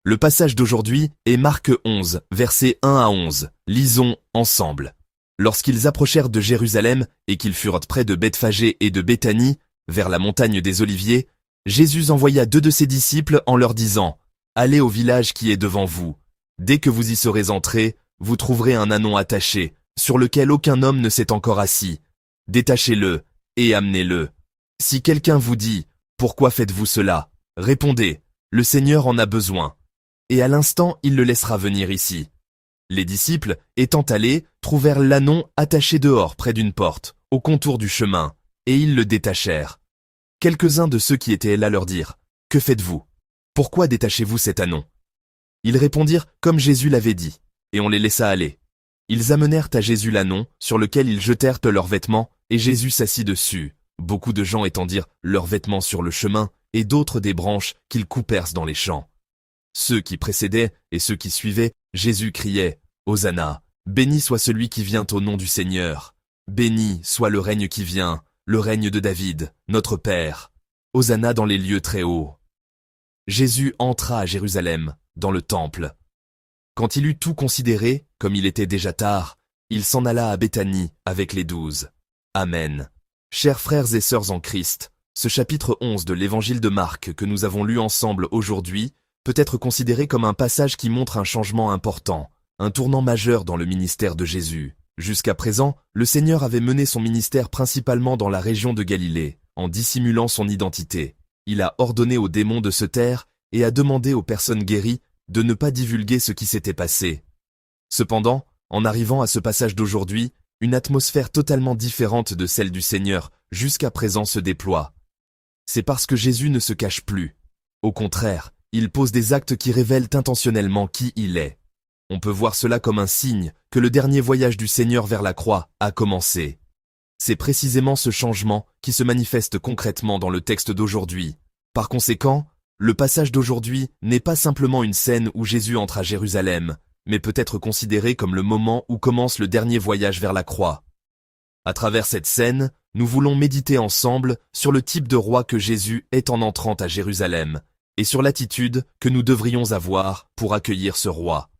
Le passage d'aujourd'hui est Marc 11, versets 1 à 11. Lisons ensemble. Lorsqu'ils approchèrent de Jérusalem et qu'ils furent près de Bethphagée et de Béthanie, vers la montagne des Oliviers, Jésus envoya 2 de ses disciples en leur disant « Allez au village qui est devant vous. Dès que vous y serez entrés, vous trouverez un ânon attaché, sur lequel aucun homme ne s'est encore assis. Détachez-le et amenez-le. Si quelqu'un vous dit « Pourquoi faites-vous cela ?» Répondez « Le Seigneur en a besoin. » Et à l'instant, il le laissera venir ici. Les disciples, étant allés, trouvèrent l'ânon attaché dehors près d'une porte, au contour du chemin, et ils le détachèrent. Quelques-uns de ceux qui étaient là leur dirent « Que faites-vous? Pourquoi détachez-vous cet ânon ?» Ils répondirent comme Jésus l'avait dit, et on les laissa aller. Ils amenèrent à Jésus l'ânon, sur lequel ils jetèrent leurs vêtements, et Jésus s'assit dessus. Beaucoup de gens étendirent leurs vêtements sur le chemin, et d'autres des branches qu'ils coupèrent dans les champs. Ceux qui précédaient et ceux qui suivaient, Jésus criait « Hosanna, béni soit celui qui vient au nom du Seigneur. Béni soit le règne qui vient, le règne de David, notre Père. Hosanna dans les lieux très hauts. » Jésus entra à Jérusalem, dans le temple. Quand il eut tout considéré, comme il était déjà tard, il s'en alla à Béthanie avec les 12. Amen. Chers frères et sœurs en Christ, ce chapitre 11 de l'évangile de Marc que nous avons lu ensemble aujourd'hui peut être considéré comme un passage qui montre un changement important, un tournant majeur dans le ministère de Jésus. Jusqu'à présent, le Seigneur avait mené son ministère principalement dans la région de Galilée, en dissimulant son identité. Il a ordonné aux démons de se taire et a demandé aux personnes guéries de ne pas divulguer ce qui s'était passé. Cependant, en arrivant à ce passage d'aujourd'hui, une atmosphère totalement différente de celle du Seigneur jusqu'à présent se déploie. C'est parce que Jésus ne se cache plus. Au contraire, il pose des actes qui révèlent intentionnellement qui il est. On peut voir cela comme un signe que le dernier voyage du Seigneur vers la croix a commencé. C'est précisément ce changement qui se manifeste concrètement dans le texte d'aujourd'hui. Par conséquent, le passage d'aujourd'hui n'est pas simplement une scène où Jésus entre à Jérusalem, mais peut être considéré comme le moment où commence le dernier voyage vers la croix. À travers cette scène, nous voulons méditer ensemble sur le type de roi que Jésus est en entrant à Jérusalem, et sur l'attitude que nous devrions avoir pour accueillir ce roi.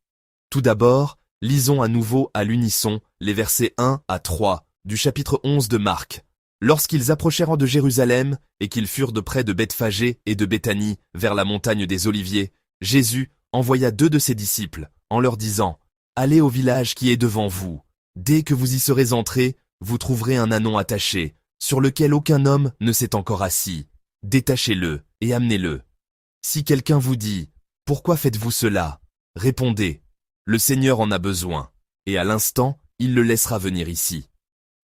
Tout d'abord, lisons à nouveau à l'unisson les versets 1 à 3 du chapitre 11 de Marc. Lorsqu'ils approchèrent de Jérusalem et qu'ils furent de près de Bethphagée et de Béthanie vers la montagne des Oliviers, Jésus envoya 2 de ses disciples en leur disant « Allez au village qui est devant vous. Dès que vous y serez entrés, vous trouverez un ânon attaché, sur lequel aucun homme ne s'est encore assis. Détachez-le et amenez-le. Si quelqu'un vous dit « Pourquoi faites-vous cela ?» Répondez « Le Seigneur en a besoin. » Et à l'instant, il le laissera venir ici.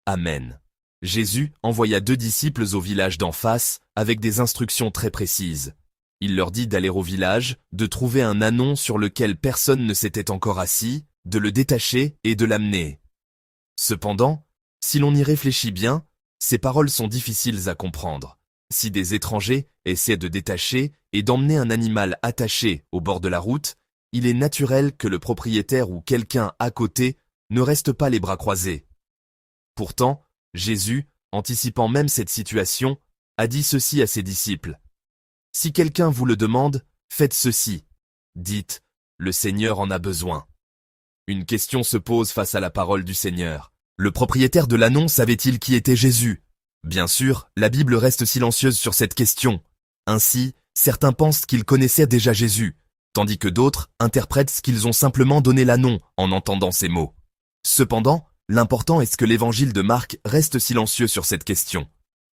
Amen. Jésus envoya 2 disciples au village d'en face avec des instructions très précises. Il leur dit d'aller au village, de trouver un ânon sur lequel personne ne s'était encore assis, de le détacher et de l'amener. Cependant, si l'on y réfléchit bien, ces paroles sont difficiles à comprendre. Si des étrangers essaient de détacher et d'emmener un animal attaché au bord de la route, il est naturel que le propriétaire ou quelqu'un à côté ne reste pas les bras croisés. Pourtant, Jésus, anticipant même cette situation, a dit ceci à ses disciples. « Si quelqu'un vous le demande, faites ceci. Dites, le Seigneur en a besoin. » Une question se pose face à la parole du Seigneur. Le propriétaire de l'ânon savait-il qui était Jésus? Bien sûr, la Bible reste silencieuse sur cette question. Ainsi, certains pensent qu'ils connaissaient déjà Jésus, tandis que d'autres interprètent qu'ils ont simplement donné l'ânon en entendant ces mots. Cependant, l'important est que l'évangile de Marc reste silencieux sur cette question.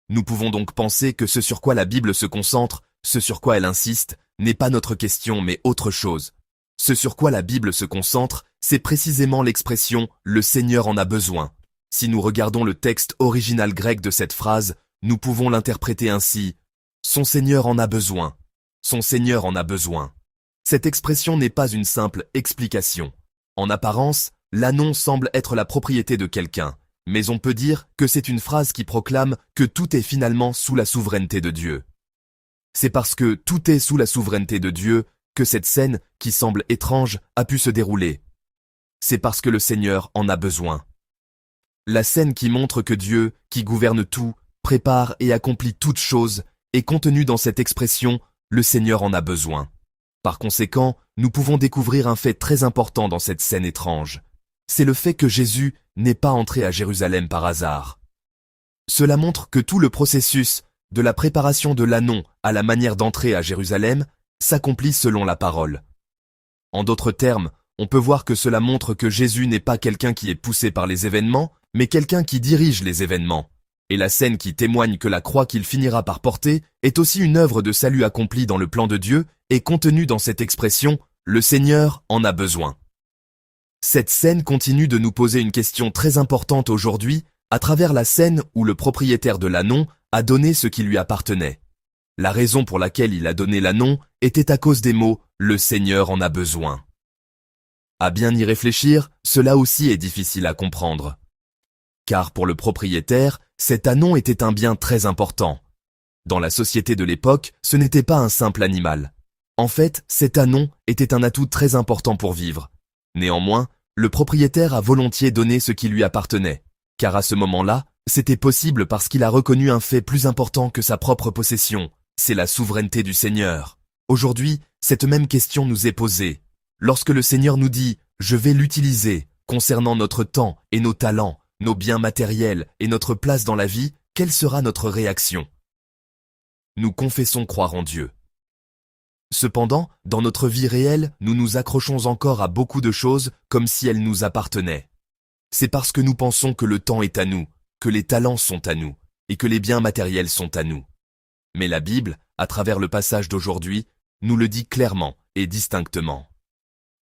Nous pouvons donc penser que ce sur quoi la Bible se concentre, ce sur quoi elle insiste, n'est pas notre question mais autre chose. Ce sur quoi la Bible se concentre, c'est précisément l'expression « le Seigneur en a besoin ». Si nous regardons le texte original grec de cette phrase, nous pouvons l'interpréter ainsi « son Seigneur en a besoin ». Son Seigneur en a besoin. Cette expression n'est pas une simple explication. En apparence, l'ânon semble être la propriété de quelqu'un, mais on peut dire que c'est une phrase qui proclame que tout est finalement sous la souveraineté de Dieu. C'est parce que tout est sous la souveraineté de Dieu que cette scène, qui semble étrange, a pu se dérouler. C'est parce que le Seigneur en a besoin. La scène qui montre que Dieu, qui gouverne tout, prépare et accomplit toutes choses, est contenue dans cette expression « le Seigneur en a besoin ». Par conséquent, nous pouvons découvrir un fait très important dans cette scène étrange. C'est le fait que Jésus n'est pas entré à Jérusalem par hasard. Cela montre que tout le processus, de la préparation de l'annon à la manière d'entrer à Jérusalem, s'accomplit selon la parole. En d'autres termes, on peut voir que cela montre que Jésus n'est pas quelqu'un qui est poussé par les événements, mais quelqu'un qui dirige les événements. Et la scène qui témoigne que la croix qu'il finira par porter est aussi une œuvre de salut accomplie dans le plan de Dieu et contenue dans cette expression « Le Seigneur en a besoin ». Cette scène continue de nous poser une question très importante aujourd'hui à travers la scène où le propriétaire de l'annon a donné ce qui lui appartenait. La raison pour laquelle il a donné l'annon était à cause des mots « Le Seigneur en a besoin ». À bien y réfléchir, cela aussi est difficile à comprendre. Car pour le propriétaire, cet annon était un bien très important. Dans la société de l'époque, ce n'était pas un simple animal. En fait, cet annon était un atout très important pour vivre. Néanmoins, le propriétaire a volontiers donné ce qui lui appartenait, car à ce moment-là, c'était possible parce qu'il a reconnu un fait plus important que sa propre possession, c'est la souveraineté du Seigneur. Aujourd'hui, cette même question nous est posée. Lorsque le Seigneur nous dit « Je vais l'utiliser » concernant notre temps et nos talents, nos biens matériels et notre place dans la vie, quelle sera notre réaction? Nous confessons croire en Dieu. Cependant, dans notre vie réelle, nous nous accrochons encore à beaucoup de choses comme si elles nous appartenaient. C'est parce que nous pensons que le temps est à nous, que les talents sont à nous, et que les biens matériels sont à nous. Mais la Bible, à travers le passage d'aujourd'hui, nous le dit clairement et distinctement.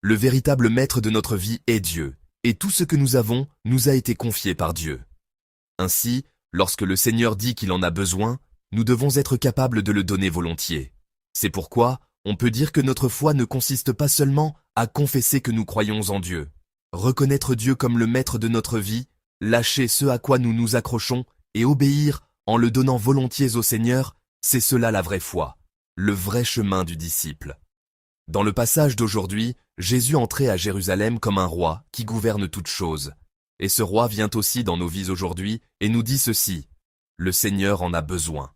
Le véritable maître de notre vie est Dieu, et tout ce que nous avons nous a été confié par Dieu. Ainsi, lorsque le Seigneur dit qu'il en a besoin, nous devons être capables de le donner volontiers. C'est pourquoi on peut dire que notre foi ne consiste pas seulement à confesser que nous croyons en Dieu, reconnaître Dieu comme le maître de notre vie, lâcher ce à quoi nous nous accrochons et obéir en le donnant volontiers au Seigneur, c'est cela la vraie foi, le vrai chemin du disciple. Dans le passage d'aujourd'hui, Jésus entrait à Jérusalem comme un roi qui gouverne toutes choses. Et ce roi vient aussi dans nos vies aujourd'hui et nous dit ceci, « Le Seigneur en a besoin ».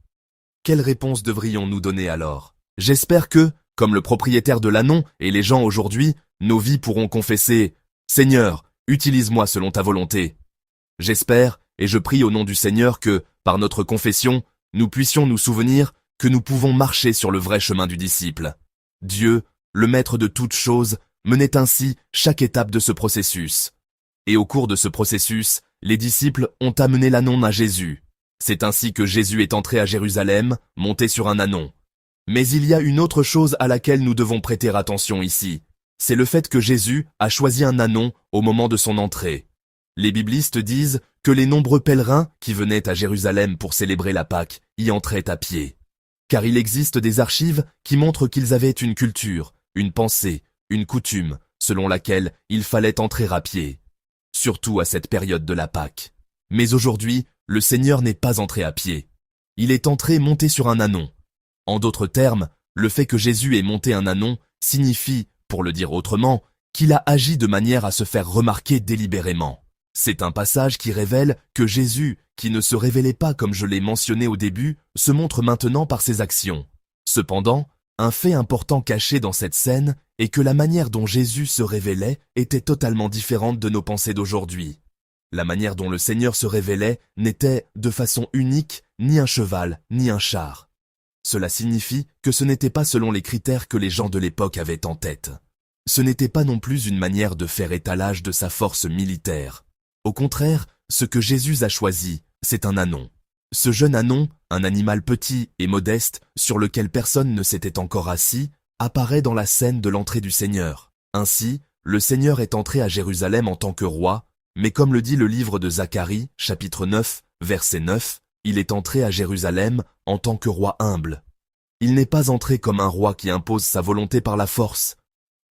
Quelle réponse devrions-nous donner alors? J'espère que, comme le propriétaire de l'annon et les gens aujourd'hui, nos vies pourront confesser « Seigneur, utilise-moi selon ta volonté ». J'espère et je prie au nom du Seigneur que, par notre confession, nous puissions nous souvenir que nous pouvons marcher sur le vrai chemin du disciple. Dieu, le maître de toutes choses, menait ainsi chaque étape de ce processus. Et au cours de ce processus, les disciples ont amené l'annon à Jésus. C'est ainsi que Jésus est entré à Jérusalem, monté sur un annon. Mais il y a une autre chose à laquelle nous devons prêter attention ici. C'est le fait que Jésus a choisi un annon au moment de son entrée. Les biblistes disent que les nombreux pèlerins qui venaient à Jérusalem pour célébrer la Pâque y entraient à pied. Car il existe des archives qui montrent qu'ils avaient une culture, une pensée, une coutume, selon laquelle il fallait entrer à pied. Surtout à cette période de la Pâque. Mais aujourd'hui, le Seigneur n'est pas entré à pied. Il est entré monté sur un annon. En d'autres termes, le fait que Jésus ait monté un annon signifie, pour le dire autrement, qu'il a agi de manière à se faire remarquer délibérément. C'est un passage qui révèle que Jésus, qui ne se révélait pas comme je l'ai mentionné au début, se montre maintenant par ses actions. Cependant, un fait important caché dans cette scène est que la manière dont Jésus se révélait était totalement différente de nos pensées d'aujourd'hui. La manière dont le Seigneur se révélait n'était, de façon unique, ni un cheval, ni un char. Cela signifie que ce n'était pas selon les critères que les gens de l'époque avaient en tête. Ce n'était pas non plus une manière de faire étalage de sa force militaire. Au contraire, ce que Jésus a choisi, c'est un annon. Ce jeune annon, un animal petit et modeste sur lequel personne ne s'était encore assis, apparaît dans la scène de l'entrée du Seigneur. Ainsi, le Seigneur est entré à Jérusalem en tant que roi, mais comme le dit le livre de Zacharie, chapitre 9, verset 9, il est entré à Jérusalem en tant que roi humble. Il n'est pas entré comme un roi qui impose sa volonté par la force,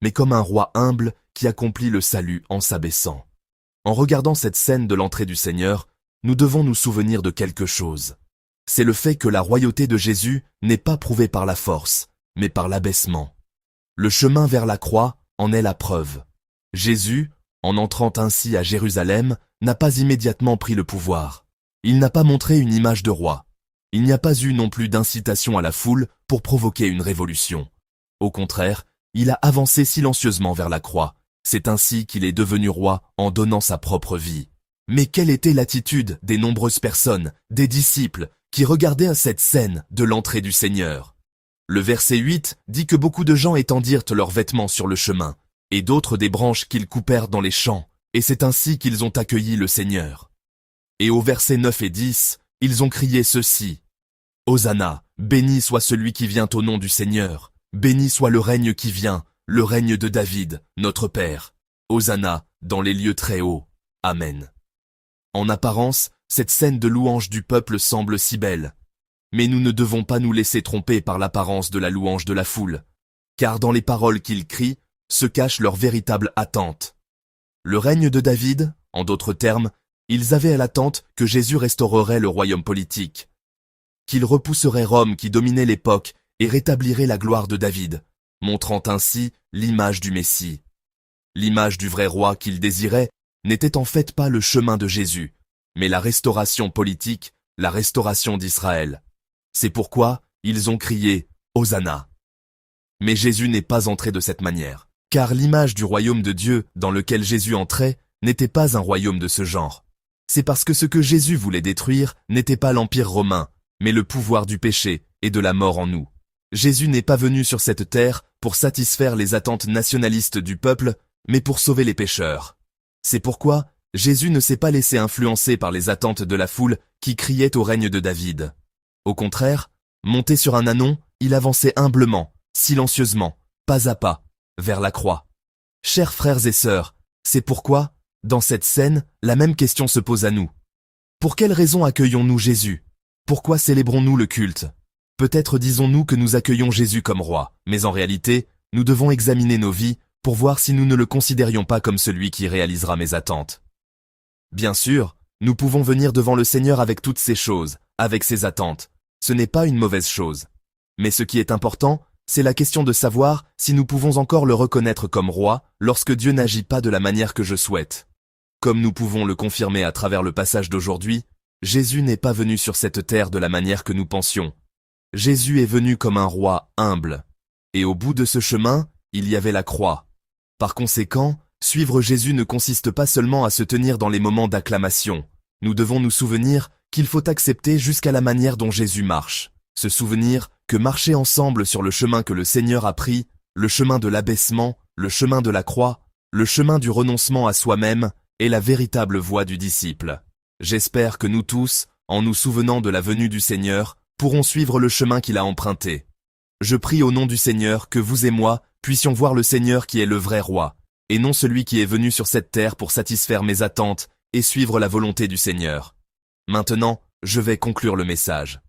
mais comme un roi humble qui accomplit le salut en s'abaissant. En regardant cette scène de l'entrée du Seigneur, nous devons nous souvenir de quelque chose. C'est le fait que la royauté de Jésus n'est pas prouvée par la force, mais par l'abaissement. Le chemin vers la croix en est la preuve. Jésus, en entrant ainsi à Jérusalem, n'a pas immédiatement pris le pouvoir. Il n'a pas montré une image de roi. Il n'y a pas eu non plus d'incitation à la foule pour provoquer une révolution. Au contraire, il a avancé silencieusement vers la croix. C'est ainsi qu'il est devenu roi en donnant sa propre vie. Mais quelle était l'attitude des nombreuses personnes, des disciples, qui regardaient cette scène de l'entrée du Seigneur? Le verset 8 dit que beaucoup de gens étendirent leurs vêtements sur le chemin, et d'autres des branches qu'ils coupèrent dans les champs, et c'est ainsi qu'ils ont accueilli le Seigneur. Et au verset 9 et 10, ils ont crié ceci: Hosanna, béni soit celui qui vient au nom du Seigneur, béni soit le règne qui vient, le règne de David, notre Père. Hosanna, dans les lieux très hauts. Amen. En apparence, cette scène de louange du peuple semble si belle. Mais nous ne devons pas nous laisser tromper par l'apparence de la louange de la foule, car dans les paroles qu'ils crient se cache leur véritable attente. Le règne de David, en d'autres termes, ils avaient à l'attente que Jésus restaurerait le royaume politique, qu'il repousserait Rome qui dominait l'époque et rétablirait la gloire de David, montrant ainsi l'image du Messie. L'image du vrai roi qu'ils désiraient n'était en fait pas le chemin de Jésus, mais la restauration politique, la restauration d'Israël. C'est pourquoi ils ont crié « Hosanna ». Mais Jésus n'est pas entré de cette manière, car l'image du royaume de Dieu dans lequel Jésus entrait n'était pas un royaume de ce genre. C'est parce que ce que Jésus voulait détruire n'était pas l'empire romain, mais le pouvoir du péché et de la mort en nous. Jésus n'est pas venu sur cette terre pour satisfaire les attentes nationalistes du peuple, mais pour sauver les pécheurs. C'est pourquoi Jésus ne s'est pas laissé influencer par les attentes de la foule qui criait au règne de David. Au contraire, monté sur un ânon, il avançait humblement, silencieusement, pas à pas, vers la croix. Chers frères et sœurs, c'est pourquoi, dans cette scène, la même question se pose à nous. Pour quelle raison accueillons-nous Jésus? Pourquoi célébrons-nous le culte? Peut-être disons-nous que nous accueillons Jésus comme roi, mais en réalité, nous devons examiner nos vies pour voir si nous ne le considérions pas comme celui qui réalisera mes attentes. Bien sûr, nous pouvons venir devant le Seigneur avec toutes ces choses, avec ses attentes. Ce n'est pas une mauvaise chose. Mais ce qui est important, c'est la question de savoir si nous pouvons encore le reconnaître comme roi lorsque Dieu n'agit pas de la manière que je souhaite. Comme nous pouvons le confirmer à travers le passage d'aujourd'hui, Jésus n'est pas venu sur cette terre de la manière que nous pensions. Jésus est venu comme un roi humble. Et au bout de ce chemin, il y avait la croix. Par conséquent, suivre Jésus ne consiste pas seulement à se tenir dans les moments d'acclamation. Nous devons nous souvenir qu'il faut accepter jusqu'à la manière dont Jésus marche. Se souvenir que marcher ensemble sur le chemin que le Seigneur a pris, le chemin de l'abaissement, le chemin de la croix, le chemin du renoncement à soi-même, est la véritable voie du disciple. J'espère que nous tous, en nous souvenant de la venue du Seigneur, pourrons suivre le chemin qu'il a emprunté. Je prie au nom du Seigneur que vous et moi puissions voir le Seigneur qui est le vrai roi, et non celui qui est venu sur cette terre pour satisfaire mes attentes et suivre la volonté du Seigneur. Maintenant, je vais conclure le message.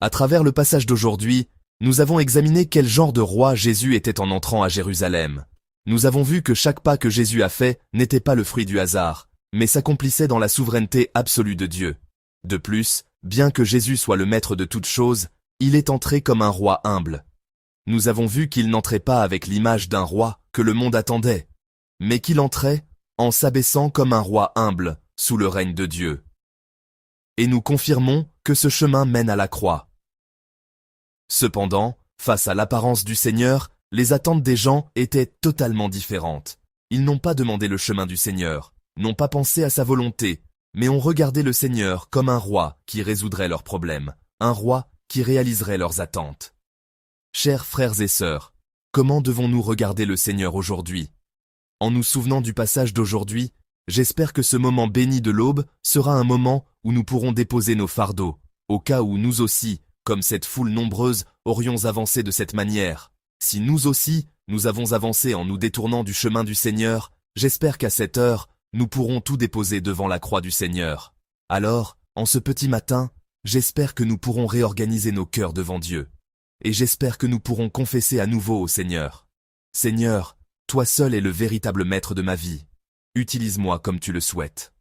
À travers le passage d'aujourd'hui, nous avons examiné quel genre de roi Jésus était en entrant à Jérusalem. Nous avons vu que chaque pas que Jésus a fait n'était pas le fruit du hasard, mais s'accomplissait dans la souveraineté absolue de Dieu. De plus, bien que Jésus soit le maître de toutes choses, il est entré comme un roi humble. Nous avons vu qu'il n'entrait pas avec l'image d'un roi que le monde attendait, mais qu'il entrait en s'abaissant comme un roi humble sous le règne de Dieu. Et nous confirmons que ce chemin mène à la croix. Cependant, face à l'apparence du Seigneur, les attentes des gens étaient totalement différentes. Ils n'ont pas demandé le chemin du Seigneur, n'ont pas pensé à sa volonté, mais ont regardé le Seigneur comme un roi qui résoudrait leurs problèmes, un roi qui réaliserait leurs attentes. Chers frères et sœurs, comment devons-nous regarder le Seigneur aujourd'hui? En nous souvenant du passage d'aujourd'hui, j'espère que ce moment béni de l'aube sera un moment où nous pourrons déposer nos fardeaux, au cas où nous aussi, comme cette foule nombreuse, aurions avancé de cette manière. Si nous aussi, nous avons avancé en nous détournant du chemin du Seigneur, j'espère qu'à cette heure, nous pourrons tout déposer devant la croix du Seigneur. Alors, en ce petit matin, j'espère que nous pourrons réorganiser nos cœurs devant Dieu. Et j'espère que nous pourrons confesser à nouveau au Seigneur. Seigneur, toi seul es le véritable maître de ma vie. Utilise-moi comme tu le souhaites.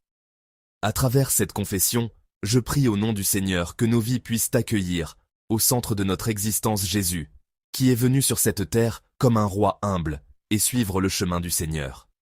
À travers cette confession, je prie au nom du Seigneur que nos vies puissent accueillir, au centre de notre existence Jésus, qui est venu sur cette terre comme un roi humble, et suivre le chemin du Seigneur.